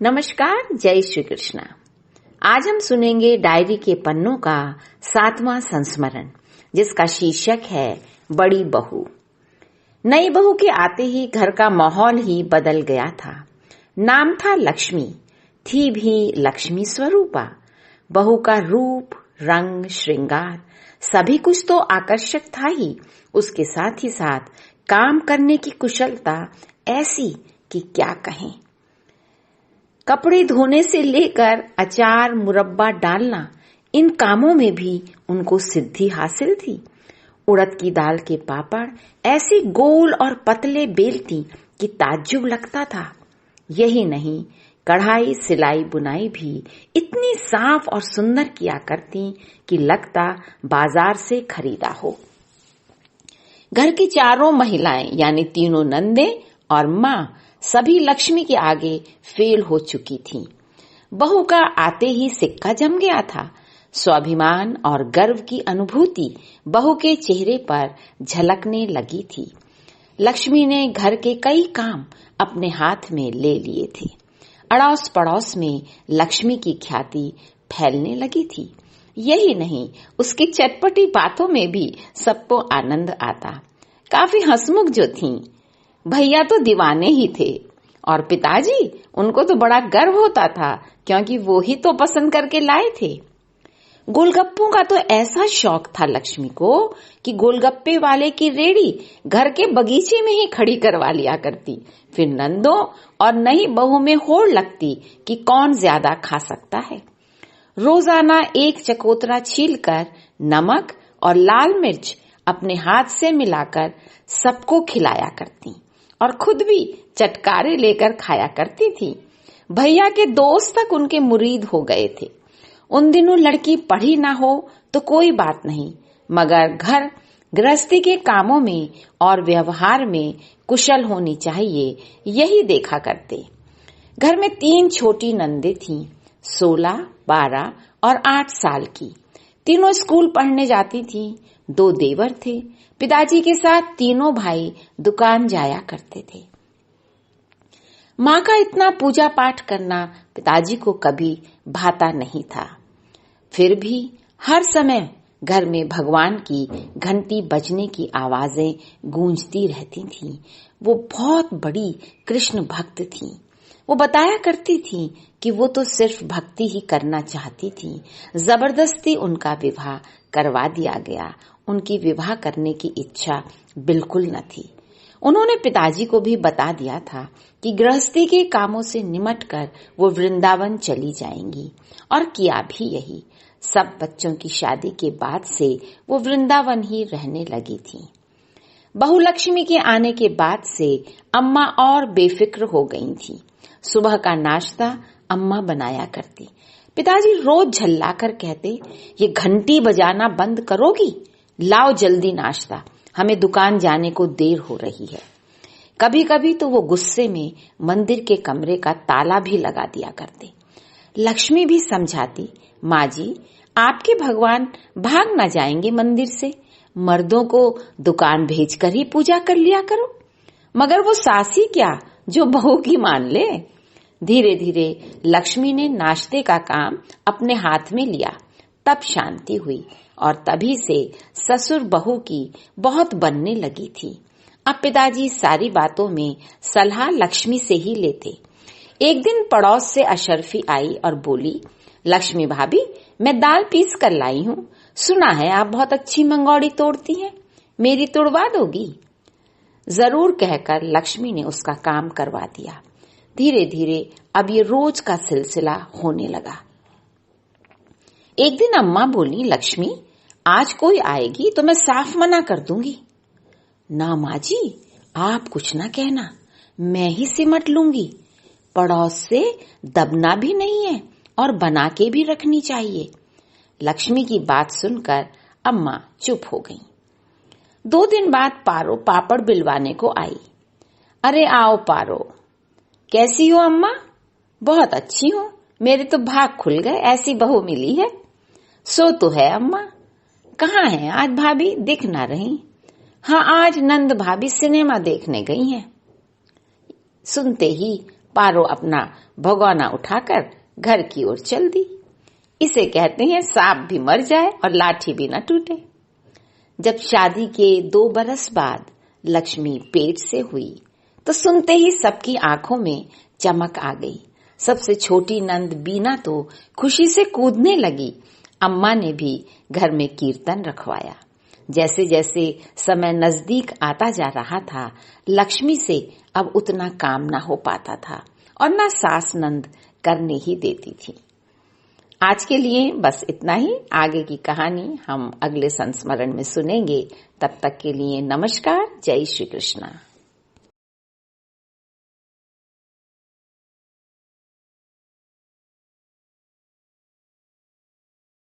नमस्कार, जय श्री कृष्णा। आज हम सुनेंगे डायरी के पन्नों का 7वां संस्मरण, जिसका शीर्षक है बड़ी बहू। नई बहू के आते ही घर का माहौल ही बदल गया था। नाम था लक्ष्मी, थी भी लक्ष्मी स्वरूपा। बहू का रूप, रंग, श्रृंगार सभी कुछ तो आकर्षक था ही, उसके साथ ही साथ काम करने की कुशलता ऐसी कि क्या कहें। कपड़े धोने से लेकर अचार मुरब्बा डालना, इन कामों में भी उनको सिद्धि हासिल थी। उड़द की दाल के पापड़ ऐसे गोल और पतले बेलती कि ताज्जुब लगता था। यही नहीं, कढ़ाई सिलाई बुनाई भी इतनी साफ और सुंदर किया करती कि लगता बाजार से खरीदा हो। घर की चारों महिलाएं यानी तीनों नंदे और माँ सभी लक्ष्मी के आगे फेल हो चुकी थीं। बहू का आते ही सिक्का जम गया था। स्वाभिमान और गर्व की अनुभूति बहू के चेहरे पर झलकने लगी थी। लक्ष्मी ने घर के कई काम अपने हाथ में ले लिए थे। अड़ोस पड़ोस में लक्ष्मी की ख्याति फैलने लगी थी। यही नहीं, उसकी चटपटी बातों में भी सबको आनंद आता। काफी हंसमुख जो थीं। भैया तो दीवाने ही थे और पिताजी, उनको तो बड़ा गर्व होता था क्योंकि वो ही तो पसंद करके लाए थे। गोलगप्पों का तो ऐसा शौक था लक्ष्मी को कि गोलगप्पे वाले की रेड़ी घर के बगीचे में ही खड़ी करवा लिया करती। फिर नंदों और नई बहू में होड़ लगती कि कौन ज्यादा खा सकता है। रोजाना एक चकोतरा छीलकर नमक और लाल मिर्च अपने हाथ से मिलाकर सबको खिलाया करती और खुद भी चटकारे लेकर खाया करती थी। भैया के दोस्त तक उनके मुरीद हो गए थे। उन दिनों लड़की पढ़ी ना हो तो कोई बात नहीं, मगर घर गृहस्थी के कामों में और व्यवहार में कुशल होनी चाहिए, यही देखा करते। घर में 3 छोटी नंदे थीं, 16, 12 और 8 साल की। तीनों स्कूल पढ़ने जाती थीं। 2 देवर थे। पिताजी के साथ तीनों भाई दुकान जाया करते थे। माँ का इतना पूजा पाठ करना पिताजी को कभी भाता नहीं था। फिर भी हर समय घर में भगवान की घंटी बजने की आवाजें गूंजती रहती थीं। वो बहुत बड़ी कृष्ण भक्त थीं। वो बताया करती थीं कि वो तो सिर्फ भक्ति ही करना चाहती थीं। जबरदस्ती उनका विवाह करवा दिया गया। उनकी विवाह करने की इच्छा बिल्कुल न थी। उन्होंने पिताजी को भी बता दिया था कि गृहस्थी के कामों से निमटकर वो वृंदावन चली जाएंगी, और किया भी यही। सब बच्चों की शादी के बाद से वो वृंदावन ही रहने लगी थी। बहू लक्ष्मी के आने के बाद से अम्मा और बेफिक्र हो गई थी। सुबह का नाश्ता अम्मा बनाया करती। पिताजी रोज झल्लाकर कहते, ये घंटी बजाना बंद करोगी? लाओ जल्दी नाश्ता, हमें दुकान जाने को देर हो रही है। कभी कभी तो वो गुस्से में मंदिर के कमरे का ताला भी लगा दिया करते। लक्ष्मी भी समझाती, माँ जी, आपके भगवान भाग न जाएंगे मंदिर से, मर्दों को दुकान भेजकर ही पूजा कर लिया करो। मगर वो सासी क्या जो बहू की मान ले। धीरे धीरे लक्ष्मी ने नाश्ते का काम अपने हाथ में लिया। तब शांति हुई और तभी से ससुर बहू की बहुत बनने लगी थी। अब पिताजी सारी बातों में सलाह लक्ष्मी से ही लेते। एक दिन पड़ोस से अशरफी आई और बोली, लक्ष्मी भाभी, मैं दाल पीस कर लाई हूँ। सुना है आप बहुत अच्छी मंगौड़ी तोड़ती हैं, मेरी तोड़वा दोगी? जरूर कहकर लक्ष्मी ने उसका काम करवा दिया। धीरे धीरे अब ये रोज का सिलसिला होने लगा। एक दिन अम्मा बोली, लक्ष्मी, आज कोई आएगी तो मैं साफ मना कर दूंगी। ना माँ जी, आप कुछ ना कहना, मैं ही सिमट लूंगी। पड़ोस से दबना भी नहीं है और बना के भी रखनी चाहिए। लक्ष्मी की बात सुनकर अम्मा चुप हो गईं। 2 दिन बाद पारो पापड़ बिलवाने को आई। अरे आओ पारो। कैसी हो अम्मा? बहुत अच्छी हूँ, मेरे तो भाग खुल गए, ऐसी बहू मिली है। सो तो है अम्मा। कहाँ है आज भाभी, दिख ना रही? हाँ, आज नंद भाभी सिनेमा देखने गई हैं। सुनते ही पारो अपना भगोना उठाकर घर की ओर चल दी। इसे कहते हैं सांप भी मर जाए और लाठी भी न टूटे। जब शादी के 2 बरस बाद लक्ष्मी पेट से हुई तो सुनते ही सबकी आंखों में चमक आ गई। सबसे छोटी नंद बीना तो खुशी से कूदने लगी। अम्मा ने भी घर में कीर्तन रखवाया। जैसे जैसे समय नजदीक आता जा रहा था, लक्ष्मी से अब उतना काम ना हो पाता था और ना सास नंद करने ही देती थी। आज के लिए बस इतना ही। आगे की कहानी हम अगले संस्मरण में सुनेंगे। तब तक के लिए नमस्कार। जय श्री कृष्णा।